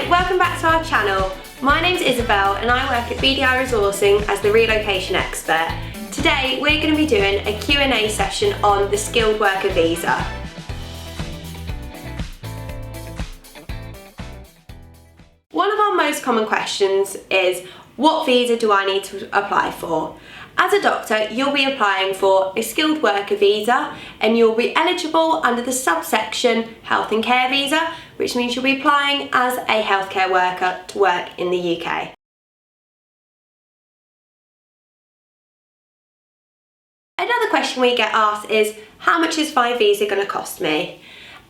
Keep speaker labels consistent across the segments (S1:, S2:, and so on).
S1: Hi, welcome back to our channel. My name's Isobel and I work at BDI Resourcing as the relocation expert. Today we're going to be doing a Q&A session on the skilled worker visa. One of our most common questions is, what visa do I need to apply for? As a doctor, you'll be applying for a skilled worker visa and you'll be eligible under the subsection health and care visa, which means you'll be applying as a healthcare worker to work in the UK. Another question we get asked is, how much is my visa going to cost me?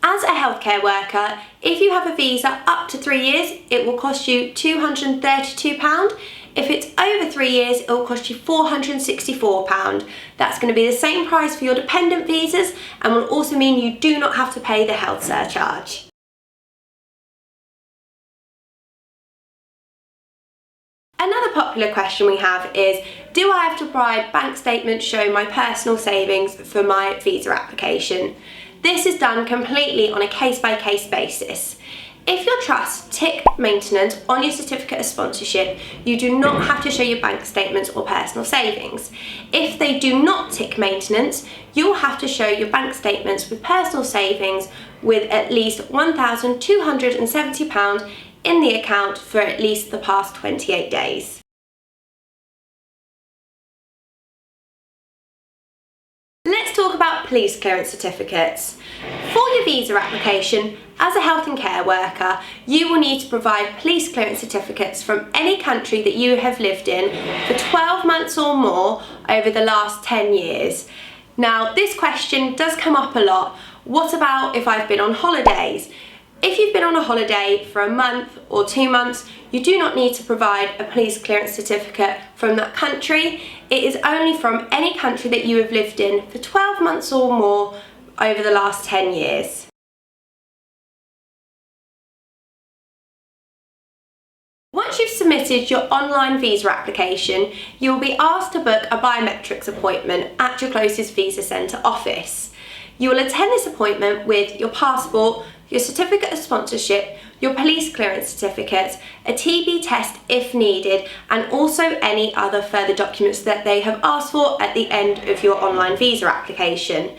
S1: As a healthcare worker, if you have a visa up to 3 years, it will cost you £232. If it's over 3 years, it will cost you £464. That's going to be the same price for your dependent visas and will also mean you do not have to pay the health surcharge. Another popular question we have is, do I have to provide bank statements showing my personal savings for my visa application? This is done completely on a case-by-case basis. If your trusts tick maintenance on your certificate of sponsorship, you do not have to show your bank statements or personal savings. If they do not tick maintenance, you will have to show your bank statements with personal savings with at least £1,270 in the account for at least the past 28 days. Let's talk about police clearance certificates. For your visa application, as a health and care worker, you will need to provide police clearance certificates from any country that you have lived in for 12 months or more over the last 10 years. Now, this question does come up a lot. What about if I've been on holidays? If you've been on a holiday for a month or 2 months, you do not need to provide a police clearance certificate from that country. It is only from any country that you have lived in for 12 months or more over the last 10 years. Once you've submitted your online visa application, you will be asked to book a biometrics appointment at your closest visa centre office. You will attend this appointment with your passport, your certificate of sponsorship, your police clearance certificate, a TB test if needed, and also any other further documents that they have asked for at the end of your online visa application.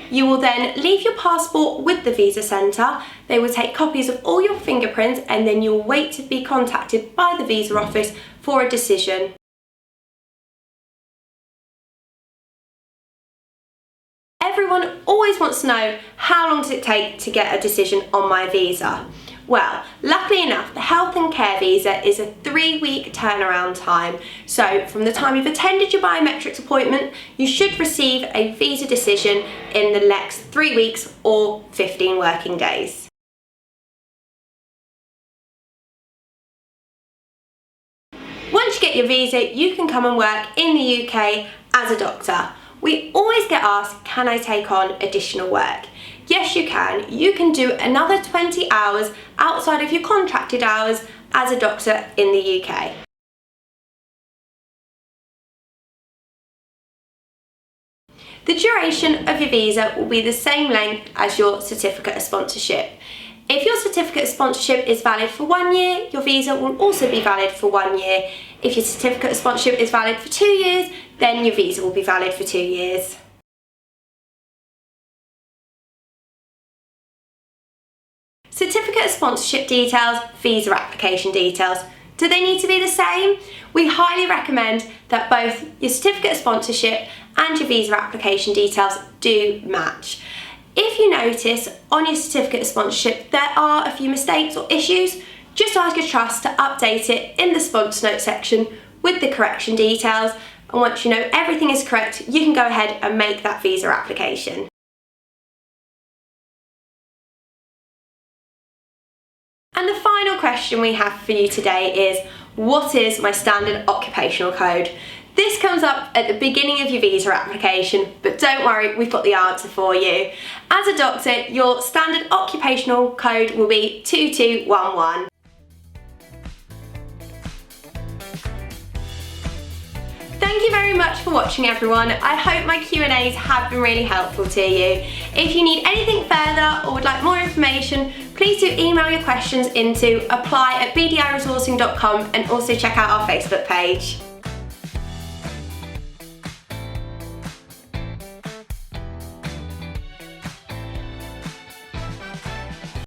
S1: You will then leave your passport with the visa centre. They will take copies of all your fingerprints and then you will wait to be contacted by the visa office for a decision. Everyone always wants to know, how long does it take to get a decision on my visa? Well, luckily enough, the health and care visa is a 3-week turnaround time. So from the time you've attended your biometrics appointment, you should receive a visa decision in the next 3 weeks or 15 working days. Once you get your visa, you can come and work in the UK as a doctor. We always get asked, can I take on additional work? Yes, you can. You can do another 20 hours outside of your contracted hours as a doctor in the UK. The duration of your visa will be the same length as your certificate of sponsorship. If your certificate of sponsorship is valid for 1 year, your visa will also be valid for 1 year. If your certificate of sponsorship is valid for 2 years, then your visa will be valid for 2 years. Certificate of sponsorship details, visa application details. Do they need to be the same? We highly recommend that both your certificate of sponsorship and your visa application details do match. If you notice on your certificate of sponsorship there are a few mistakes or issues, just ask your trust to update it in the sponsor note section with the correction details, and once you know everything is correct, you can go ahead and make that visa application. And the final question we have for you today is, what is my standard occupational code? This comes up at the beginning of your visa application, but don't worry, we've got the answer for you. As a doctor, your standard occupational code will be 2211. thank you very much for watching, everyone. I hope my Q&As have been really helpful to you. If you need anything further or would like more information, please do email your questions into apply@bdiresourcing.com and also check out our Facebook page.